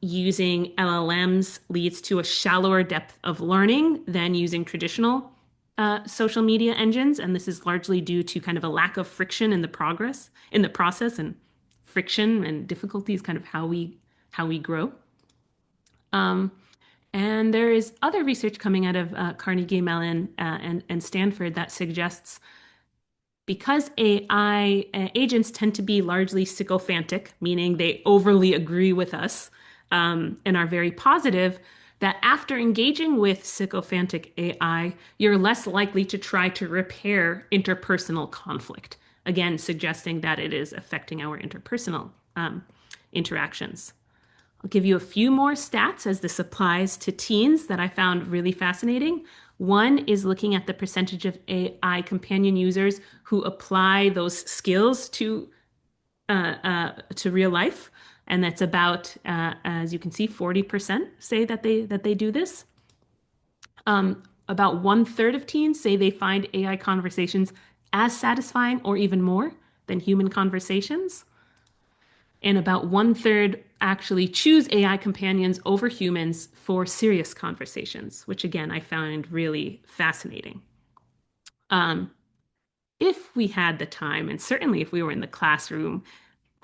using LLMs leads to a shallower depth of learning than using traditional social media engines. And this is largely due to kind of a lack of friction in the process, and friction and difficulty is kind of how we grow. And there is other research coming out of Carnegie Mellon and Stanford that suggests because AI agents tend to be largely sycophantic, meaning they overly agree with us and are very positive, that after engaging with sycophantic AI, you're less likely to try to repair interpersonal conflict. Again, suggesting that it is affecting our interpersonal interactions. I'll give you a few more stats as this applies to teens that I found really fascinating. One is looking at the percentage of AI companion users who apply those skills to real life, and that's about, as you can see, 40% say that they do this. About 1/3 of teens say they find AI conversations as satisfying or even more than human conversations. And about 1/3 actually choose AI companions over humans for serious conversations, which again, I find really fascinating. If we had the time, and certainly if we were in the classroom,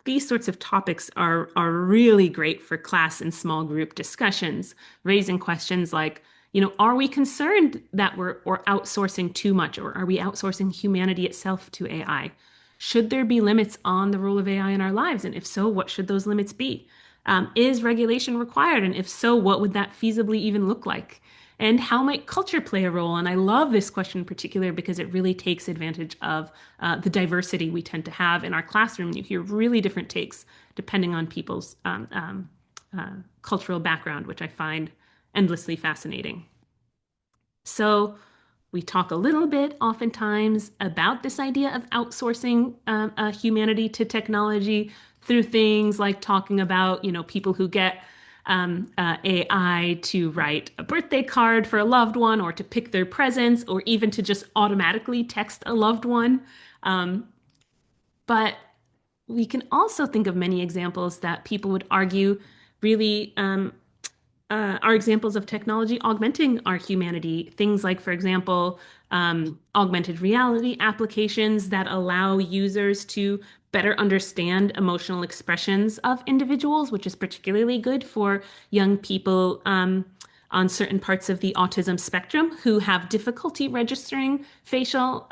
these sorts of topics are really great for class and small group discussions, raising questions like, are we concerned that we're outsourcing too much, or are we outsourcing humanity itself to AI? Should there be limits on the role of AI in our lives? And if so, what should those limits be? Is regulation required? And if so, what would that feasibly even look like? And how might culture play a role? And I love this question in particular because it really takes advantage of the diversity we tend to have in our classroom. You hear really different takes depending on people's cultural background, which I find endlessly fascinating. So we talk a little bit oftentimes about this idea of outsourcing humanity to technology through things like talking about, people who get AI to write a birthday card for a loved one, or to pick their presents, or even to just automatically text a loved one. But we can also think of many examples that people would argue really are examples of technology augmenting our humanity. Things like, for example, augmented reality applications that allow users to better understand emotional expressions of individuals, which is particularly good for young people on certain parts of the autism spectrum who have difficulty registering facial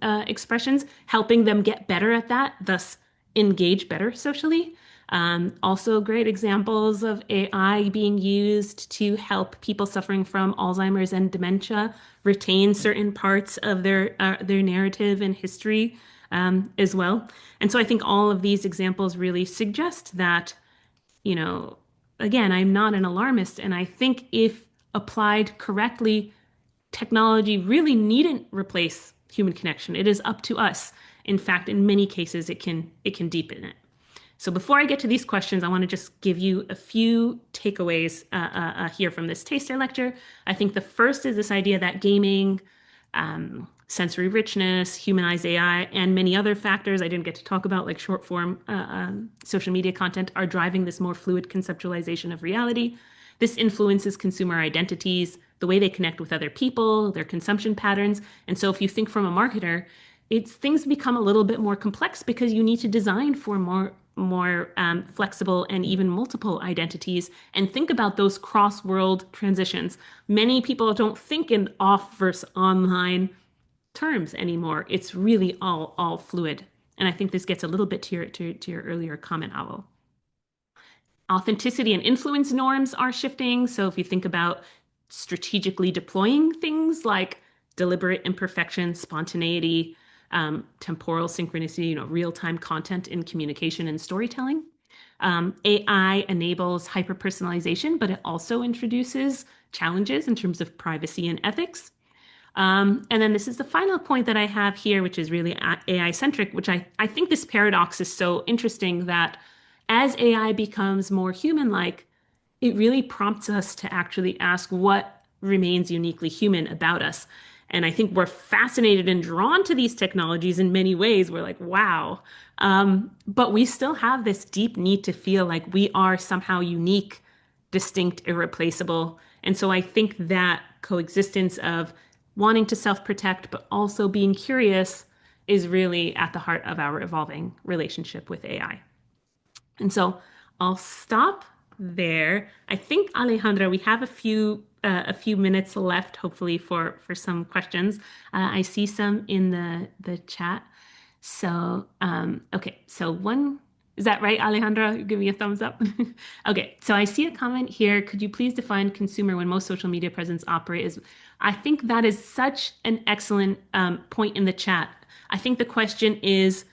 expressions, helping them get better at that, thus engage better socially. Also, great examples of AI being used to help people suffering from Alzheimer's and dementia retain certain parts of their narrative and history as well. And so I think all of these examples really suggest that, again, I'm not an alarmist, and I think if applied correctly, technology really needn't replace human connection. It is up to us. In fact, in many cases, it can deepen it. So before I get to these questions, I want to just give you a few takeaways here from this taster lecture. I think the first is this idea that gaming, sensory richness, humanized AI, and many other factors I didn't get to talk about, like short form social media content, are driving this more fluid conceptualization of reality. This influences consumer identities, the way they connect with other people, their consumption patterns. And so if you think from a marketer, things become a little bit more complex because you need to design for more flexible and even multiple identities, and think about those cross-world transitions. Many people don't think in off versus online terms anymore. It's really all fluid. And I think this gets a little bit to your earlier comment, Avo. Authenticity and influence norms are shifting. So if you think about strategically deploying things like deliberate imperfection, spontaneity, temporal synchronicity, real-time content in communication and storytelling. AI enables hyper-personalization, but it also introduces challenges in terms of privacy and ethics. And then this is the final point that I have here, which is really AI-centric, which I think this paradox is so interesting that as AI becomes more human-like, it really prompts us to actually ask what remains uniquely human about us. And I think we're fascinated and drawn to these technologies in many ways. We're like, wow. But we still have this deep need to feel like we are somehow unique, distinct, irreplaceable. And so I think that coexistence of wanting to self-protect, but also being curious, is really at the heart of our evolving relationship with AI. And so I'll stop there. I think, Alejandra, we have a few minutes left, hopefully, for some questions. I see some in the chat. So, okay, so one, is that right, Alejandra? Give me a thumbs up. Okay, so I see a comment here. Could you please define consumer when most social media presence operate as? I think that is such an excellent point in the chat. I think the question is,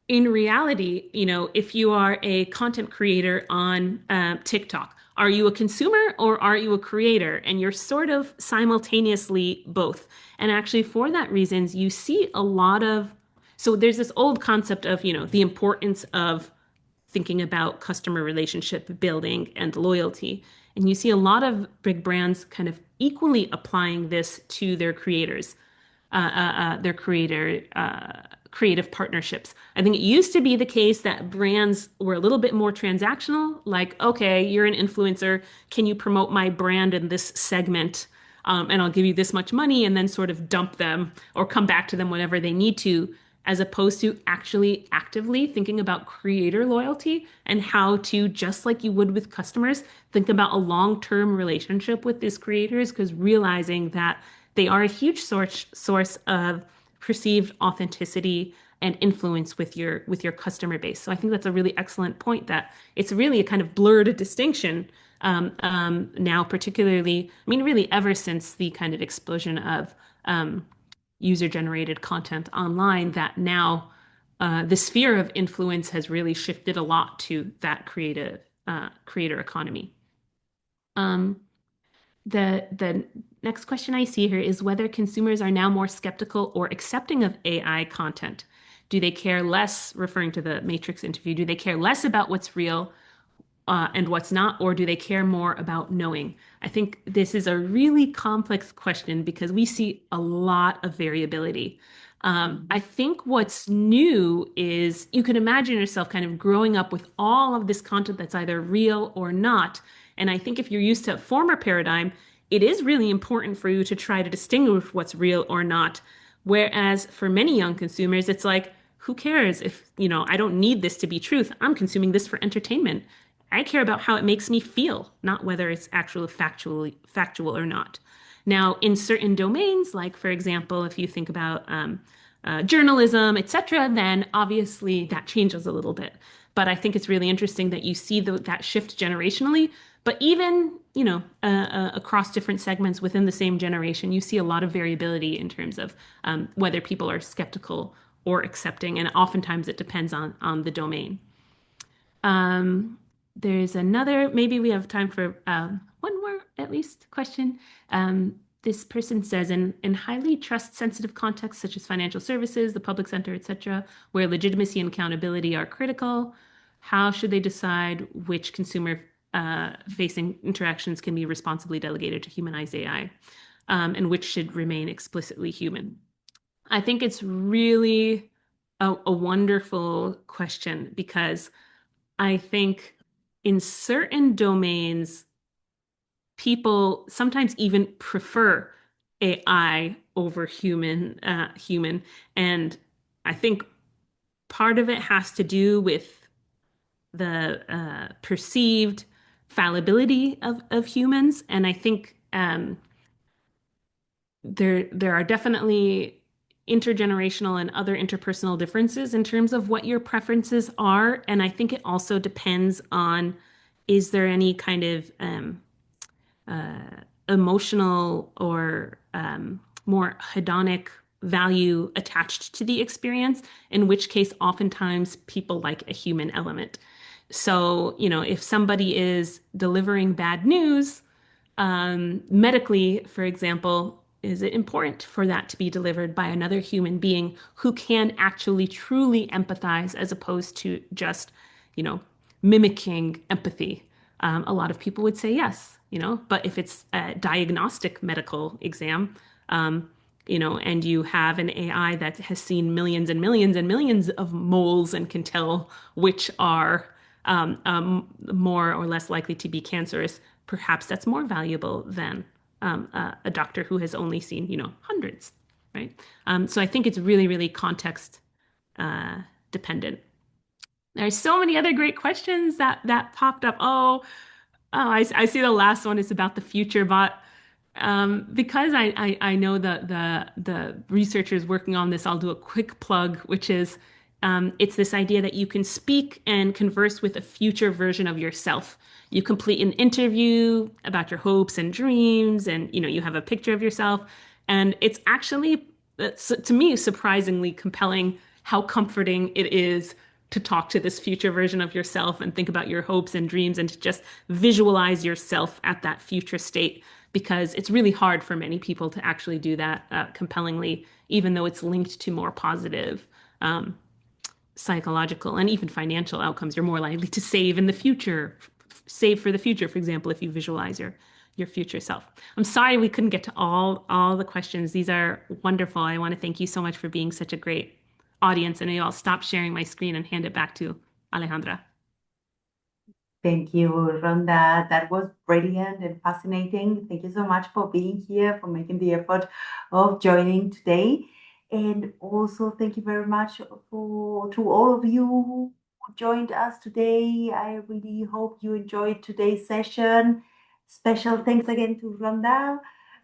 in reality, if you are a content creator on TikTok, are you a consumer or are you a creator? And you're sort of simultaneously both. And actually, for that reasons, you see a lot of, so there's this old concept of, the importance of thinking about customer relationship building and loyalty. And you see a lot of big brands kind of equally applying this to their creators, their creative partnerships. I think it used to be the case that brands were a little bit more transactional, like, okay, you're an influencer. Can you promote my brand in this segment? And I'll give you this much money, and then sort of dump them or come back to them whenever they need to, as opposed to actually actively thinking about creator loyalty and how to, just like you would with customers, think about a long-term relationship with these creators, because realizing that they are a huge source of perceived authenticity and influence with your customer base. So I think that's a really excellent point, that it's really a kind of blurred distinction now, particularly, I mean, really ever since the kind of explosion of user-generated content online, that now the sphere of influence has really shifted a lot to that creator economy. The next question I see here is whether consumers are now more skeptical or accepting of AI content. Do they care less, referring to the Matrix interview, do they care less about what's real and what's not, or do they care more about knowing? I think this is a really complex question because we see a lot of variability. I think what's new is you can imagine yourself kind of growing up with all of this content that's either real or not. And I think if you're used to a former paradigm, it is really important for you to try to distinguish what's real or not. Whereas for many young consumers, it's like, who cares if, I don't need this to be truth. I'm consuming this for entertainment. I care about how it makes me feel, not whether it's actually factual or not. Now, in certain domains, like for example, if you think about journalism, etc., then obviously that changes a little bit. But I think it's really interesting that you see that shift generationally. But even across different segments within the same generation, you see a lot of variability in terms of whether people are skeptical or accepting, and oftentimes it depends on the domain. There's another, maybe we have time for one more at least question. This person says, in highly trust-sensitive contexts such as financial services, the public sector, etc., where legitimacy and accountability are critical, how should they decide which consumer-facing interactions can be responsibly delegated to humanized AI, and which should remain explicitly human? I think it's really a wonderful question, because I think in certain domains, people sometimes even prefer AI over human. And I think part of it has to do with the perceived fallibility of humans. And I think there are definitely intergenerational and other interpersonal differences in terms of what your preferences are. And I think it also depends on, is there any kind of emotional or more hedonic value attached to the experience, in which case oftentimes people like a human element. So, if somebody is delivering bad news, medically, for example, is it important for that to be delivered by another human being who can actually truly empathize, as opposed to just, mimicking empathy? A lot of people would say yes, but if it's a diagnostic medical exam, and you have an AI that has seen millions and millions and millions of moles and can tell which are more or less likely to be cancerous, perhaps that's more valuable than a doctor who has only seen, hundreds, right? So I think it's really, really context dependent. There's so many other great questions that popped up. I see the last one is about the future bot. because I know the researchers working on this, I'll do a quick plug, which is it's this idea that you can speak and converse with a future version of yourself. You complete an interview about your hopes and dreams, and you have a picture of yourself, and it's actually to me surprisingly compelling how comforting it is to talk to this future version of yourself and think about your hopes and dreams and to just visualize yourself at that future state because it's really hard for many people to actually do that compellingly, even though it's linked to more positive psychological and even financial outcomes. You're more likely to save in the future, save for the future, for example, if you visualize your future self. I'm sorry we couldn't get to all the questions. These are wonderful. I want to thank you so much for being such a great audience. And maybe I'll stop sharing my screen and hand it back to Alejandra. Thank you, Rhonda. That was brilliant and fascinating. Thank you so much for being here, for making the effort of joining today. And also thank you very much to all of you who joined us today. I really hope you enjoyed today's session. Special thanks again to Rhonda.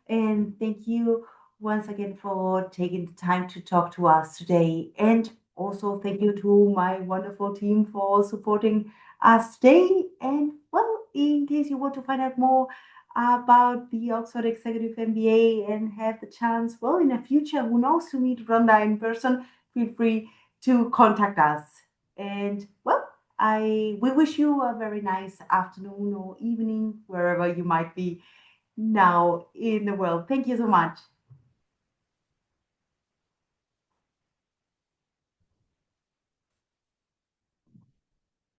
And thank you once again for taking the time to talk to us today. And also thank you to my wonderful team for supporting us today. And well, in case you want to find out more about the Oxford Executive MBA and have the chance, well, in the future, who knows, to meet Rhonda in person, feel free to contact us. And well, we wish you a very nice afternoon or evening, wherever you might be now in the world. Thank you so much.